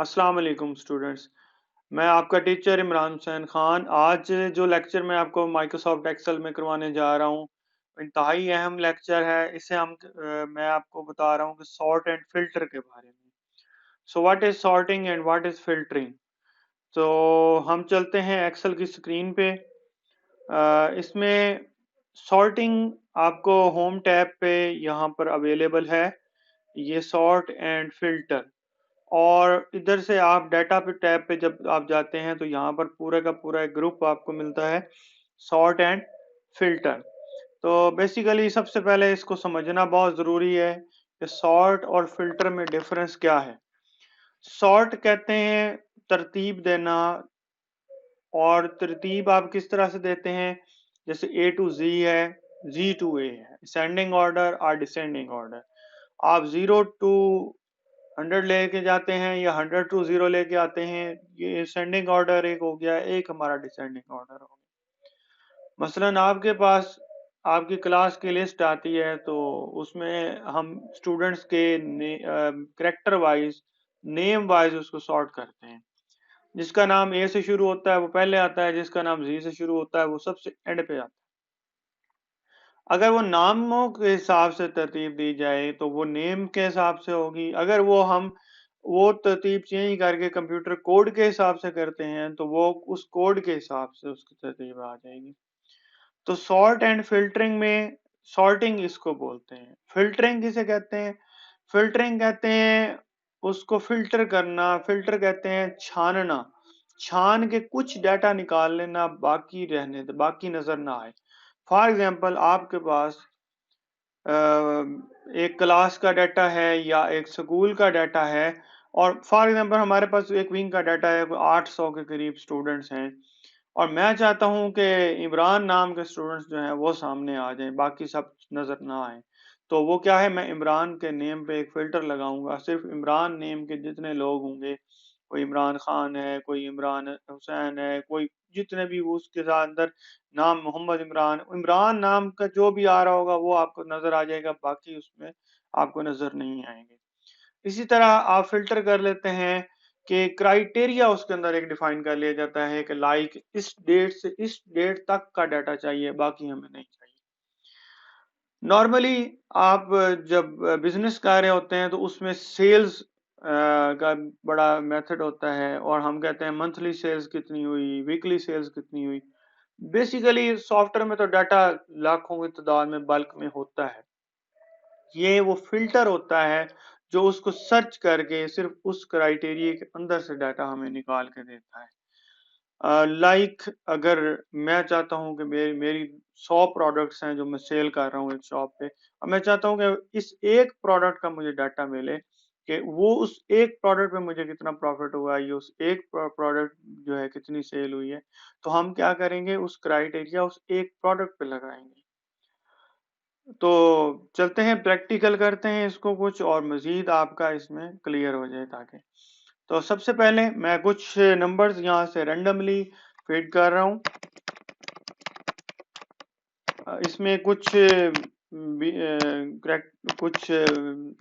अस्सलाम वालेकुम स्टूडेंट्स। मैं आपका टीचर इमरान हुसैन खान। आज जो लेक्चर मैं आपको माइक्रोसॉफ्ट एक्सेल में करवाने जा रहा हूँ, इंतहाई अहम लेक्चर है। इसे मैं आपको बता रहा हूँ कि सॉर्ट एंड फिल्टर के बारे में। So what is sorting and what is filtering. तो हम चलते हैं एक्सेल की स्क्रीन पे। इसमें सॉर्टिंग आपको होम टैब पे यहाँ पर अवेलेबल है, ये सॉर्ट एंड फिल्टर। और इधर से आप डाटा पे टैब पे जब आप जाते हैं तो यहाँ पर पूरा का पूरा एक ग्रुप आपको मिलता है, सॉर्ट एंड फिल्टर। तो बेसिकली सबसे पहले इसको समझना बहुत ज़रूरी है कि सॉर्ट और फिल्टर में डिफरेंस क्या है। सॉर्ट कहते हैं तरतीब देना, और तरतीब आप किस तरह से देते हैं, जैसे ए टू जी है, जी टू ए है, असेंडिंग ऑर्डर और डिसेंडिंग ऑर्डर। आप 0 टू 100 लेके जाते हैं या 100 टू 0 लेके आते हैं, ये असेंडिंग ऑर्डर एक हो गया, एक हमारा डिसेंडिंग ऑर्डर हो गया। मसलन आपके पास आपकी क्लास की लिस्ट आती है, तो उसमें हम स्टूडेंट्स के करेक्टर वाइज, नेम वाइज उसको सॉर्ट करते हैं। जिसका नाम ए से शुरू होता है वो पहले आता है, जिसका नाम जी से शुरू होता है वो सबसे एंड पे आता है। अगर वो नामों के हिसाब से तरतीब दी जाए तो वो नेम के हिसाब से होगी। अगर वो तरतीब चेंज करके कंप्यूटर कोड के हिसाब से करते हैं तो वो उस कोड के हिसाब से उसकी तरतीब आ जाएगी। तो सॉर्ट एंड फिल्टरिंग में सॉर्टिंग इसको बोलते हैं। फिल्टरिंग किसे कहते हैं? फिल्टरिंग कहते हैं उसको फिल्टर करना, फिल्टर कहते हैं छानना। छान के कुछ डाटा निकाल लेना, बाकी रहने दे, बाकी नजर ना आए। फॉर एग्जाम्पल आपके पास एक क्लास का डाटा है या एक स्कूल का डाटा है, और फॉर एग्जांपल हमारे पास एक विंग का डाटा है, 800 के करीब स्टूडेंट्स हैं, और मैं चाहता हूं कि इमरान नाम के स्टूडेंट्स जो हैं वो सामने आ जाएं, बाकी सब नजर ना आए। तो वो क्या है, मैं इमरान के नेम पे एक फिल्टर लगाऊंगा। सिर्फ इमरान नेम के जितने लोग होंगे, कोई इमरान खान है, कोई इमरान हुसैन है, कोई जितने भी वो उसके साथ अंदर नाम मोहम्मद इमरान, इमरान नाम का जो भी आ रहा होगा वो आपको नजर आ जाएगा, बाकी उसमें आपको नजर नहीं आएंगे। इसी तरह आप फिल्टर कर लेते हैं कि क्राइटेरिया उसके अंदर एक डिफाइन कर लिया जाता है कि लाइक इस डेट से इस डेट तक का डाटा चाहिए, बाकी हमें नहीं चाहिए। नॉर्मली आप जब बिजनेस कर रहे होते हैं तो उसमें सेल्स का बड़ा मेथड होता है, और हम कहते हैं मंथली सेल्स कितनी हुई, वीकली सेल्स कितनी हुई। बेसिकली सॉफ्टवेयर में तो डाटा लाखों की तादाद में बल्क में होता है। ये वो फिल्टर होता है जो उसको सर्च करके सिर्फ उस क्राइटेरिया के अंदर से डाटा हमें निकाल के देता है। लाइक अगर मैं चाहता हूं कि मेरी मेरी 100 प्रोडक्ट्स हैं जो मैं सेल कर रहा हूँ एक शॉप पे, और मैं चाहता हूं कि इस एक प्रोडक्ट का मुझे डाटा मिले कि वो उस एक प्रोडक्ट पे मुझे कितना प्रॉफिट हुआ है, ये उस एक प्रोडक्ट जो है कितनी सेल हुई है। तो हम क्या करेंगे, उस क्राइटेरिया उस एक प्रोडक्ट पे लगाएंगे। तो चलते हैं प्रैक्टिकल करते हैं इसको कुछ, और मजीद आपका इसमें क्लियर हो जाए ताकि। तो सबसे पहले मैं कुछ नंबर्स यहाँ से रेंडमली फीड कर रहा हूँ। इसमें कुछ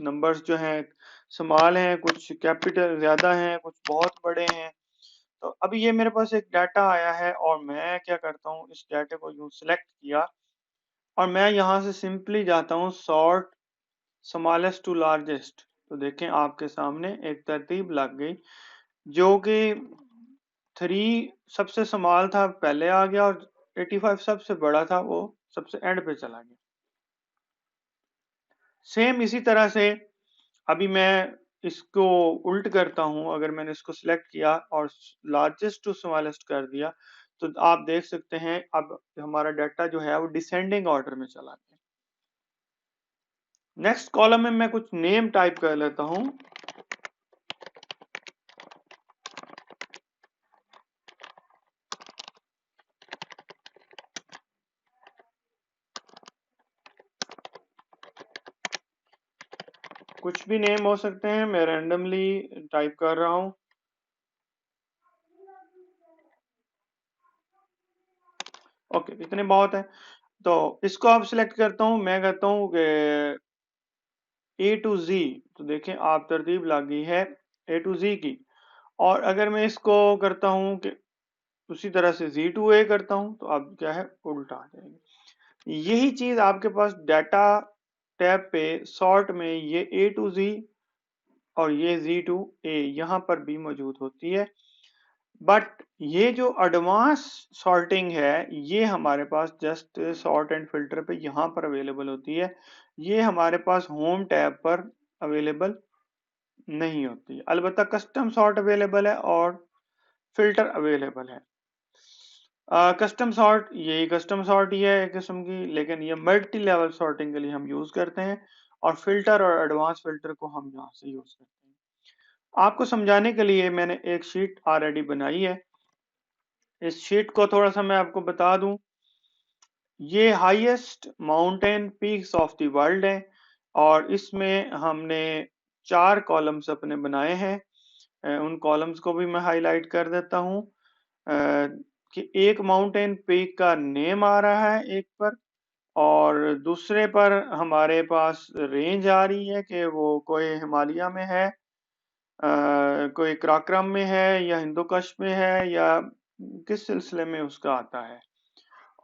नंबर्स जो हैं स्मॉल हैं, कुछ कैपिटल ज्यादा हैं, कुछ बहुत बड़े हैं। तो अभी ये मेरे पास एक डाटा आया है, और मैं क्या करता हूँ, इस डाटे को यूं सिलेक्ट किया, और मैं यहाँ से सिंपली जाता हूँ सॉर्ट स्मॉलेस्ट टू लार्जेस्ट। तो देखें आपके सामने एक तरतीब लग गई, जो कि 3 सबसे स्मॉल था पहले आ गया, और 85 सबसे बड़ा था वो सबसे एंड पे चला गया। सेम इसी तरह से अभी मैं इसको उल्ट करता हूं। अगर मैंने इसको सिलेक्ट किया और लार्जेस्ट टू स्मॉलेस्ट कर दिया, तो आप देख सकते हैं अब हमारा डाटा जो है वो डिसेंडिंग ऑर्डर में चला गया। नेक्स्ट कॉलम में मैं कुछ नेम टाइप कर लेता हूं। कुछ भी नेम हो सकते हैं, मैं रैंडमली टाइप कर रहा हूं। ओके, इतने बहुत है। तो इसको आप सिलेक्ट करता हूं, मैं कहता हूं कि ए टू जी। तो देखें आप तरतीब लग गई है ए टू जी की। और अगर मैं इसको करता हूँ कि उसी तरह से Z to A करता हूँ तो अब क्या है, उल्टा आ जाएगा। यही चीज आपके पास डाटा टैब पे सॉर्ट में ये A to Z और ये Z to A यहाँ पर भी मौजूद होती है। बट ये जो एडवांस सॉर्टिंग है ये हमारे पास जस्ट सॉर्ट एंड फिल्टर पे यहाँ पर अवेलेबल होती है। ये हमारे पास होम टैब पर अवेलेबल नहीं होती। अलबत्ता कस्टम सॉर्ट अवेलेबल है और फिल्टर अवेलेबल है। कस्टम सॉर्ट, यही कस्टम सॉर्ट ही है एक किस्म की, लेकिन ये मल्टी लेवल सॉर्टिंग के लिए हम यूज करते हैं, और फिल्टर और एडवांस फिल्टर को हम यहाँ से यूज करते हैं। आपको समझाने के लिए मैंने एक शीट ऑलरेडी बनाई है। इस शीट को थोड़ा सा मैं आपको बता दूं। ये highest mountain peaks of the world है, और इसमें हमने 4 कॉलम्स अपने बनाए हैं। उन कॉलम्स को भी मैं हाईलाइट कर देता हूं। कि एक माउंटेन पीक का नेम आ रहा है एक पर, और दूसरे पर हमारे पास रेंज आ रही है कि वो कोई हिमालय में है, कोई कराक्रम में है, या हिंदुकुश में है, या किस सिलसिले में उसका आता है,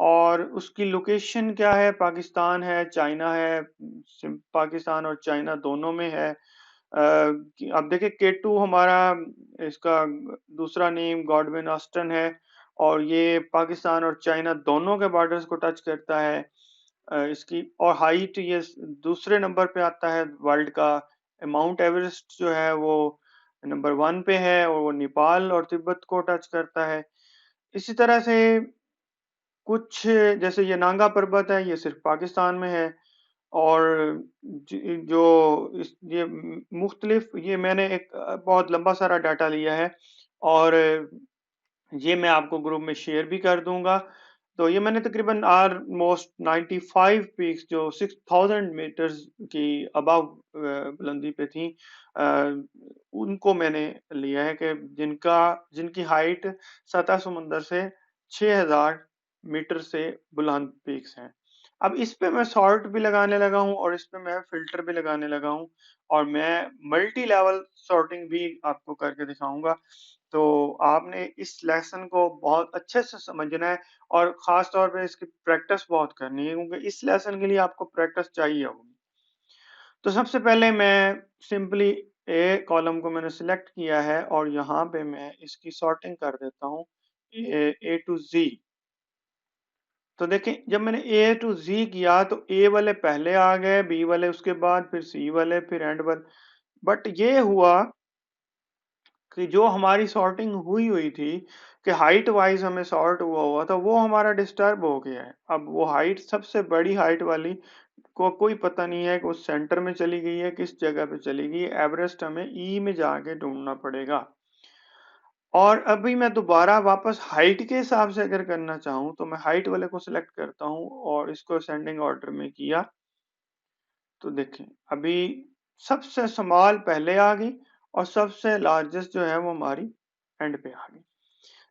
और उसकी लोकेशन क्या है, पाकिस्तान है, चाइना है, पाकिस्तान और चाइना दोनों में है। अब देखिए K2 हमारा, इसका दूसरा नेम गॉडविन ऑस्टन है, और ये पाकिस्तान और चाइना दोनों के बॉर्डर्स को टच करता है। इसकी और हाइट ये दूसरे नंबर पे आता है वर्ल्ड का। माउंट एवरेस्ट जो है वो नंबर 1 पे है, और वो नेपाल और तिब्बत को टच करता है। इसी तरह से कुछ, जैसे ये नांगा पर्वत है, ये सिर्फ पाकिस्तान में है। और जो ये मुख्तलिफ, ये मैंने एक बहुत लंबा सारा डाटा लिया है, और ये मैं आपको ग्रुप में शेयर भी कर दूंगा। तो ये मैंने तकरीबन ऑलमोस्ट 95 पीक्स जो 6000 मीटर्स की अबव बुलंदी पे थी, उनको मैंने लिया है कि जिनकी हाइट सतह समुंदर से 6000 मीटर से बुलंद पीक्स हैं। अब इस पे मैं सॉर्ट भी लगाने लगा हूं, और इस पे मैं फिल्टर भी लगाने लगा हूं, और मैं मल्टी लेवल सॉर्टिंग भी आपको करके दिखाऊंगा। तो आपने इस लेसन को बहुत अच्छे से समझना है, और खास तौर पे इसकी प्रैक्टिस बहुत करनी है, क्योंकि इस लेसन के लिए आपको प्रैक्टिस चाहिए होगी। तो सबसे पहले मैं सिंपली ए कॉलम को मैंने सिलेक्ट किया है, और यहाँ पे मैं इसकी सॉर्टिंग कर देता हूँ A to Z। तो देखें, जब मैंने A to Z किया तो ए वाले पहले आ गए, बी वाले उसके बाद, फिर सी वाले, फिर एंड वाले। बट ये हुआ कि जो हमारी सॉर्टिंग हुई हुई थी, कि हाइट वाइज हमें सॉर्ट हुआ हुआ था, वो हमारा डिस्टर्ब हो गया है। अब वो हाइट, सबसे बड़ी हाइट वाली को कोई पता नहीं है कि उस सेंटर में चली गई है, किस जगह पे चली गई। एवरेस्ट हमें ई में जाके ढूंढना पड़ेगा। और अभी मैं दोबारा वापस हाइट के हिसाब से अगर करना चाहूँ, तो मैं हाइट वाले को सिलेक्ट करता हूँ, और इसको असेंडिंग ऑर्डर में किया। तो देखें, अभी सबसे स्मॉल पहले आ गई, और सबसे लार्जेस्ट जो है वो हमारी एंड पे आ गई।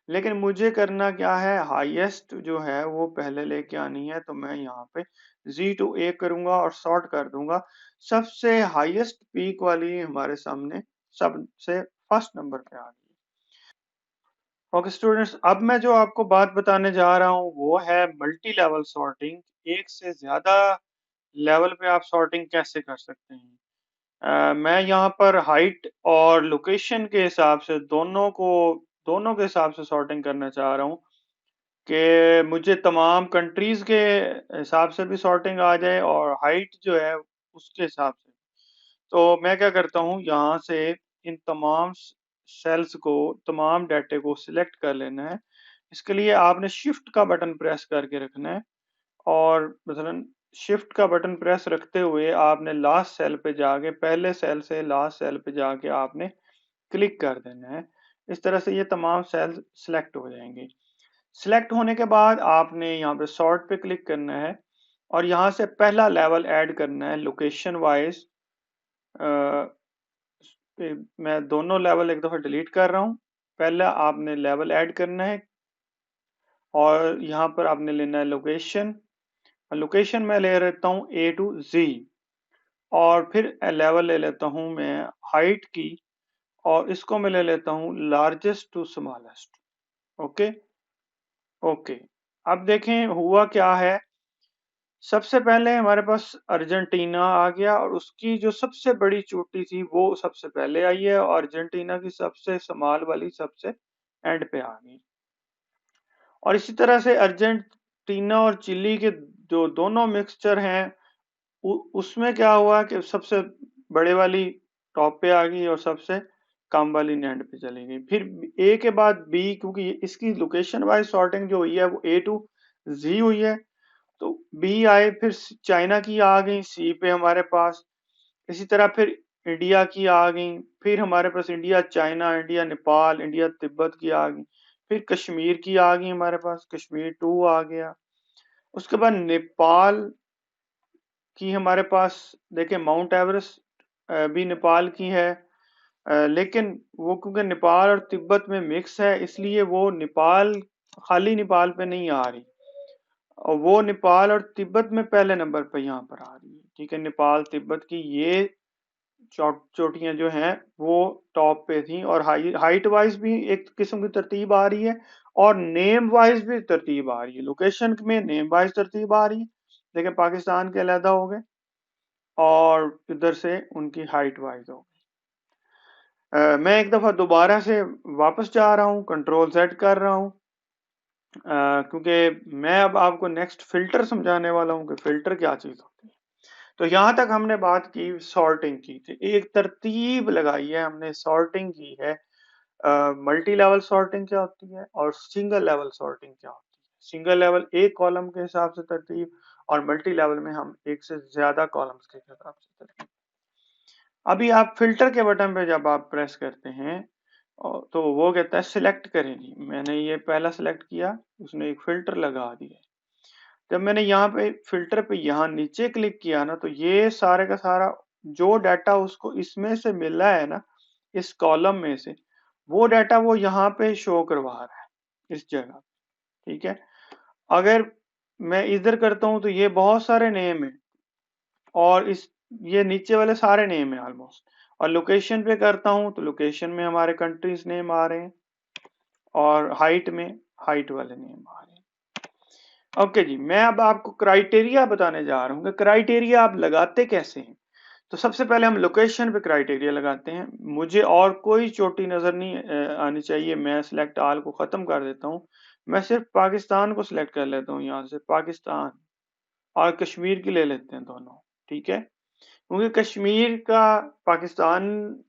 लेकिन मुझे करना क्या है, हाईएस्ट जो है वो पहले लेके आनी है। तो मैं यहाँ पे Z to A करूंगा और सॉर्ट कर दूंगा। सबसे हाईएस्ट पीक वाली हमारे सामने सबसे फर्स्ट नंबर पे आ गई। ओके स्टूडेंट्स, अब मैं जो आपको बात बताने जा रहा हूँ वो है मल्टी लेवल सॉर्टिंग। एक से ज्यादा लेवल पे आप सॉर्टिंग कैसे कर सकते हैं। मैं यहाँ पर हाइट और लोकेशन के हिसाब से दोनों के हिसाब से सॉर्टिंग करना चाह रहा हूँ, कि मुझे तमाम कंट्रीज के हिसाब से भी सॉर्टिंग आ जाए, और हाइट जो है उसके हिसाब से। तो मैं क्या करता हूँ, यहाँ से इन तमाम सेल्स को, तमाम डाटे को सिलेक्ट कर लेना है। इसके लिए आपने शिफ्ट का बटन प्रेस करके रखना है, और मसलन शिफ्ट का बटन प्रेस रखते हुए आपने लास्ट सेल पे जाके, पहले सेल से लास्ट सेल पे जाके आपने क्लिक कर देना है। इस तरह से ये तमाम सेल्स सिलेक्ट हो जाएंगे। सिलेक्ट होने के बाद आपने यहाँ पे सॉर्ट पे क्लिक करना है, और यहाँ से पहला लेवल ऐड करना है लोकेशन वाइज। मैं दोनों लेवल एक दफा डिलीट कर रहा हूँ। पहला आपने लेवल ऐड करना है, और यहाँ पर आपने लेना है लोकेशन। लोकेशन मैं ले लेता हूँ A to Z, और फिर लेवल ले लेता हूँ मैं हाइट की, और इसको मैं ले लेता हूं largest to smallest. Okay okay. अब देखें हुआ क्या है। सबसे पहले हमारे पास अर्जेंटीना आ गया और उसकी जो सबसे बड़ी चोटी थी वो सबसे पहले आई है, और अर्जेंटीना की सबसे स्मॉल वाली सबसे एंड पे आ गई। और इसी तरह से अर्जेंटीना और चिली के जो दोनों मिक्सचर हैं उसमें क्या हुआ कि सबसे बड़े वाली टॉप पे आ गई और सबसे कम वाली एंड पे चली गई। फिर ए के बाद बी, क्योंकि इसकी लोकेशन वाइज सॉर्टिंग जो हुई है वो ए टू जी हुई है, तो बी आए, फिर चाइना की आ गई सी पे हमारे पास। इसी तरह फिर इंडिया की आ गई, फिर हमारे पास India China, India Nepal, India Tibet की आ गई, फिर कश्मीर की आ गई हमारे पास, कश्मीर टू आ गया। उसके बाद नेपाल की हमारे पास देखें माउंट एवरेस्ट भी नेपाल की है, लेकिन वो क्योंकि नेपाल और तिब्बत में मिक्स है इसलिए वो नेपाल, खाली नेपाल पे नहीं आ रही, और वो नेपाल और तिब्बत में पहले नंबर पर यहाँ पर आ रही है। ठीक है, नेपाल तिब्बत की ये चोटियां जो हैं वो टॉप पे थी, और हाइट वाइज भी एक किस्म की तरतीब आ रही है, और नेम वाइज भी तरतीब आ रही है। लोकेशन में नेम वाइज तरतीब आ रही है, लेकिन पाकिस्तान के अलहदा हो गए, और इधर से उनकी हाइट वाइज हो गई। मैं एक दफा दोबारा से वापस जा रहा हूँ, कंट्रोल सेट कर रहा हूँ, क्योंकि मैं अब आपको नेक्स्ट फिल्टर समझाने वाला हूँ कि फिल्टर क्या चीज होती है। तो यहां तक हमने बात की सॉर्टिंग की थी, एक तरतीब लगाई है हमने, सॉर्टिंग की है। मल्टी लेवल सॉर्टिंग क्या होती है और सिंगल लेवल सॉर्टिंग क्या होती है। सिंगल लेवल एक कॉलम के हिसाब से तरतीब, और मल्टी लेवल में हम एक से ज्यादा कॉलम्स के हिसाब से तरतीब। अभी आप फिल्टर के बटन पे जब आप प्रेस करते हैं तो वो कहता है सिलेक्ट करेंगे। मैंने ये पहला सिलेक्ट किया, उसने एक फिल्टर लगा दिया। जब मैंने यहाँ पे फिल्टर पे यहाँ नीचे क्लिक किया ना, तो ये सारे का सारा जो डाटा उसको इसमें से मिला है ना, इस कॉलम में से, वो डाटा वो यहाँ पे शो करवा रहा है इस जगह। ठीक है, अगर मैं इधर करता हूं तो ये बहुत सारे नेम है, और इस ये नीचे वाले सारे नेम है ऑलमोस्ट। और लोकेशन पे करता हूं तो लोकेशन में हमारे कंट्रीज नेम आ रहे हैं, और हाइट में हाइट वाले नेम आ रहे हैं। ओके जी, मैं अब आपको क्राइटेरिया बताने जा रहा हूँ कि क्राइटेरिया आप लगाते कैसे हैं। तो सबसे पहले हम लोकेशन पे क्राइटेरिया लगाते हैं। मुझे और कोई चोटी नजर नहीं आनी चाहिए, मैं सिलेक्ट आल को खत्म कर देता हूँ। मैं सिर्फ पाकिस्तान को सिलेक्ट कर लेता हूँ, यहाँ से पाकिस्तान और कश्मीर की ले लेते हैं दोनों। ठीक है, क्योंकि कश्मीर का पाकिस्तान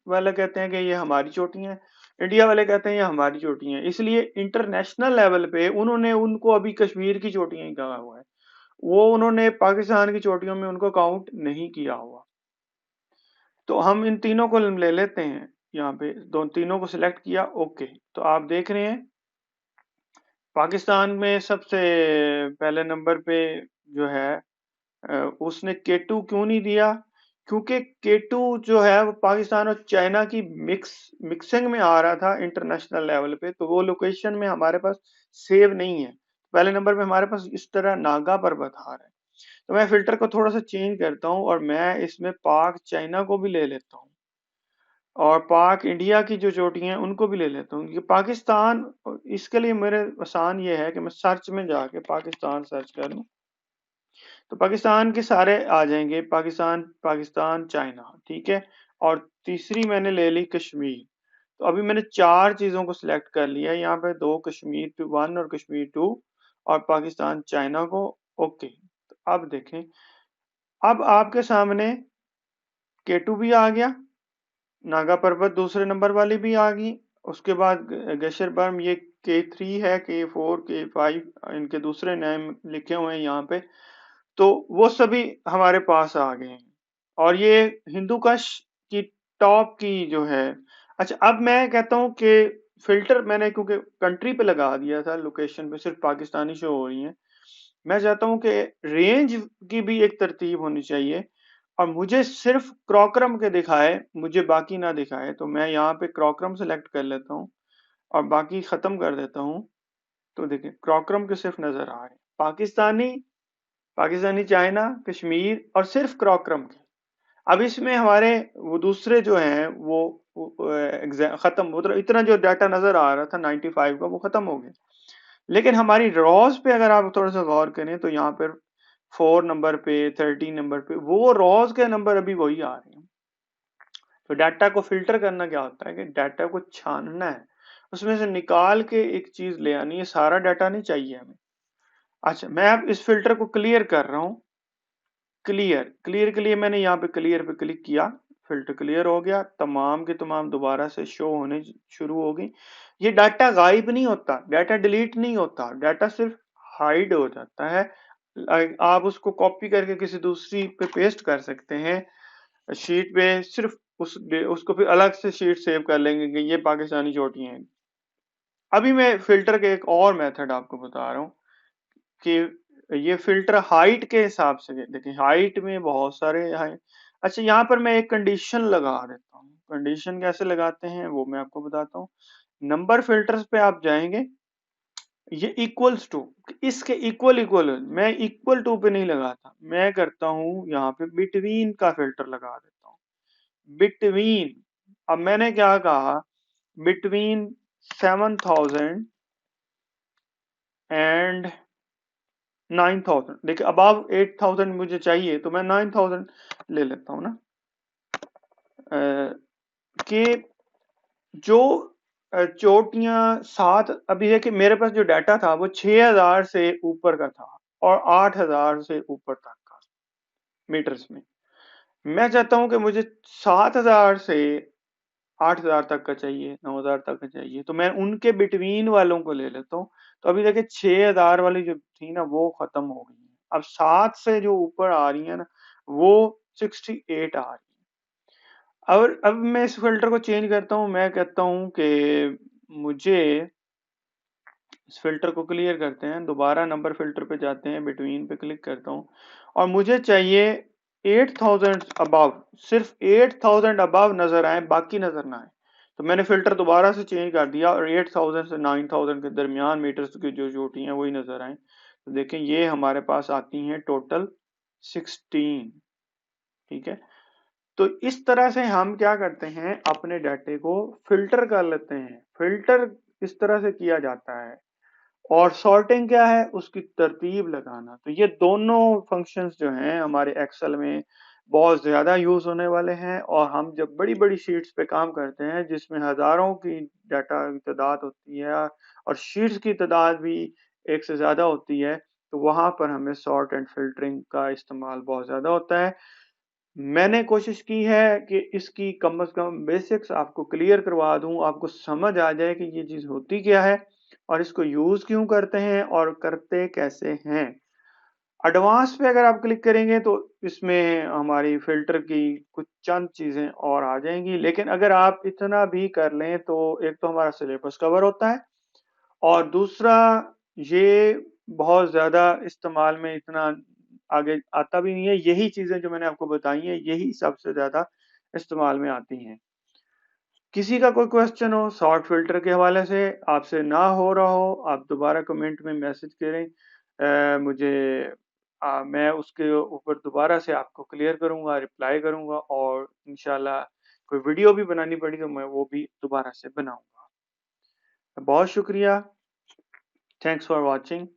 वाले कहते हैं कि ये हमारी चोटियां हैं, इंडिया वाले कहते हैं ये हमारी चोटियां हैं, इसलिए इंटरनेशनल लेवल पे उन्होंने उनको अभी कश्मीर की चोटियां ही कहा हुआ है, वो उन्होंने पाकिस्तान की चोटियों में उनको काउंट नहीं किया हुआ। तो हम इन तीनों को ले लेते हैं, यहाँ पे दो तीनों को सिलेक्ट किया। ओके, तो आप देख रहे हैं पाकिस्तान में सबसे पहले नंबर पे जो है उसने K2 क्यों नहीं दिया, क्योंकि K2 जो है वो पाकिस्तान और चाइना की मिक्सिंग में आ रहा था इंटरनेशनल लेवल पे, तो वो लोकेशन में हमारे पास सेव नहीं है। पहले नंबर पे हमारे पास इस तरह नागा पर्वत आ रहा है। तो मैं फिल्टर को थोड़ा सा चेंज करता हूँ, और मैं इसमें पाक चाइना को भी ले लेता हूँ, और पाक इंडिया की जो चोटियां हैं उनको भी ले लेता हूँ। क्योंकि पाकिस्तान, इसके लिए मेरे आसान ये है कि मैं सर्च में जाके पाकिस्तान सर्च कर लूँ, तो पाकिस्तान के सारे आ जाएंगे, पाकिस्तान पाकिस्तान चाइना। ठीक है, और तीसरी मैंने ले ली कश्मीर। तो अभी मैंने चार चीजों को सिलेक्ट कर लिया, यहाँ पे दो कश्मीर वन और कश्मीर टू, और पाकिस्तान चाइना को। ओके, तो अब देखें, अब आपके सामने K2 भी आ गया, नागा पर्वत दूसरे नंबर वाली भी आ गई, उसके बाद गेशर बर्म, ये K3 है, K4 K5 इनके दूसरे नाम लिखे हुए हैं यहाँ पे, तो वो सभी हमारे पास आ गए हैं। और ये हिंदू कश की टॉप की जो है। अच्छा, अब मैं कहता हूँ कि फिल्टर मैंने क्योंकि कंट्री पे लगा दिया था, लोकेशन पे सिर्फ पाकिस्तानी शो हो रही है, मैं चाहता हूँ कि रेंज की भी एक तरतीब होनी चाहिए, और मुझे सिर्फ क्रॉक्रम के दिखाए, मुझे बाकी ना दिखाए। तो मैं यहाँ पे क्रॉक्रम सेलेक्ट कर लेता हूँ और बाकी खत्म कर देता हूँ। तो देखिए क्रॉक्रम के सिर्फ नजर आ रहे हैं, पाकिस्तानी, पाकिस्तानी चाइना, कश्मीर, और सिर्फ क्रॉक्रम के। अब इसमें हमारे वो दूसरे जो हैं वो खत्म, मतलब इतना जो डाटा नजर आ रहा था 95 का वो खत्म हो गया। लेकिन हमारी रॉज पे अगर आप थोड़ा सा गौर करें तो यहाँ पर 4 नंबर पे 13 नंबर पे वो रॉज के नंबर अभी वही आ रहे हैं। तो डाटा को फिल्टर करना क्या होता है कि डाटा को छानना है, उसमें से निकाल के एक चीज ले आनी है, सारा डाटा नहीं चाहिए हमें। अच्छा, मैं अब इस फिल्टर को क्लियर कर रहा हूँ। क्लियर क्लियर के लिए मैंने यहाँ पे क्लियर पे क्लिक किया, फिल्टर क्लियर हो गया, तमाम के तमाम दोबारा से शो होने शुरू हो गई। ये डाटा गायब नहीं होता, डाटा डिलीट नहीं होता, डाटा सिर्फ हाइड हो जाता है। आप उसको कॉपी करके किसी दूसरी पे पेस्ट कर सकते हैं शीट पे, सिर्फ उसको फिर अलग से शीट सेव कर लेंगे कि ये पाकिस्तानी चोटियां हैं। अभी मैं फिल्टर के एक और मेथड आपको बता रहा हूँ कि ये फिल्टर हाइट के हिसाब से, देखिए हाइट में बहुत सारे हाइट। अच्छा, यहाँ पर मैं एक कंडीशन लगा देता हूँ। कंडीशन कैसे लगाते हैं वो मैं आपको बताता हूँ। नंबर फिल्टर्स पे आप जाएंगे, ये इक्वल्स टू, इसके इक्वल इक्वल, मैं इक्वल टू पे नहीं लगाता, मैं करता हूँ यहाँ पे बिटवीन का फिल्टर लगा देता हूँ। बिटवीन, अब मैंने क्या कहा, बिटवीन 7000 एंड 9000। देखिए अबाव 8000 मुझे चाहिए तो मैं 9000 ले लेता हूँ ना। कि जो चोटियां सात, अभी है कि मेरे पास जो डाटा था वो 6000 से ऊपर का था और 8000 से ऊपर तक का मीटर्स में। मैं चाहता हूं कि मुझे 7000 से 8000 तक का चाहिए, 9000 तक का चाहिए, तो मैं उनके बिटवीन वालों को ले लेता हूँ। तो अभी देखिए 6000 वाली जो थी ना वो खत्म हो गई है। अब 7 से जो ऊपर आ रही है ना वो 68 आ रही है। और अब मैं इस फिल्टर को चेंज करता हूँ, मैं कहता हूँ कि मुझे, इस फिल्टर को क्लियर करते हैं, दोबारा नंबर फिल्टर पे जाते हैं, बिटवीन पे क्लिक करता हूँ और मुझे चाहिए 8000 अबव, सिर्फ 8000 अबव नजर आए, बाकी नजर ना आए। तो मैंने फिल्टर दोबारा से चेंज कर दिया और 8000 से 9000 के दरमियान मीटर्स की जो चोटी हैं वही नजर आए। तो देखें ये हमारे पास आती हैं टोटल 16। ठीक है, तो इस तरह से हम क्या करते हैं, अपने डाटे को फिल्टर कर लेते हैं। फिल्टर इस तरह से किया जाता है। और सॉर्टिंग क्या है, उसकी तरतीब लगाना। तो ये दोनों फंक्शंस जो हैं हमारे एक्सेल में बहुत ज्यादा यूज होने वाले हैं। और हम जब बड़ी बड़ी शीट्स पे काम करते हैं जिसमें हजारों की डाटा की तादाद होती है और शीट्स की तादाद भी एक से ज्यादा होती है, तो वहां पर हमें सॉर्ट एंड फिल्टरिंग का इस्तेमाल बहुत ज्यादा होता है। मैंने कोशिश की है कि इसकी कम से कम बेसिक्स आपको क्लियर करवा दूं, आपको समझ आ जाए कि ये चीज होती क्या है और इसको यूज क्यों करते हैं और करते कैसे हैं। एडवांस पे अगर आप क्लिक करेंगे तो इसमें हमारी फिल्टर की कुछ चंद चीजें और आ जाएंगी। लेकिन अगर आप इतना भी कर लें तो एक तो हमारा सिलेबस कवर होता है और दूसरा ये बहुत ज्यादा इस्तेमाल में इतना आगे आता भी नहीं है। यही चीजें जो मैंने आपको बताई हैं यही सबसे ज्यादा इस्तेमाल में आती हैं। किसी का कोई क्वेश्चन हो शॉर्ट फिल्टर के हवाले से, आपसे ना हो रहा हो, आप दोबारा कमेंट में मैसेज करें मुझे, मैं उसके ऊपर दोबारा से आपको क्लियर करूंगा, रिप्लाई करूंगा और इंशाल्लाह कोई वीडियो भी बनानी पड़ी तो मैं वो भी दोबारा से बनाऊंगा। बहुत शुक्रिया। Thanks for watching.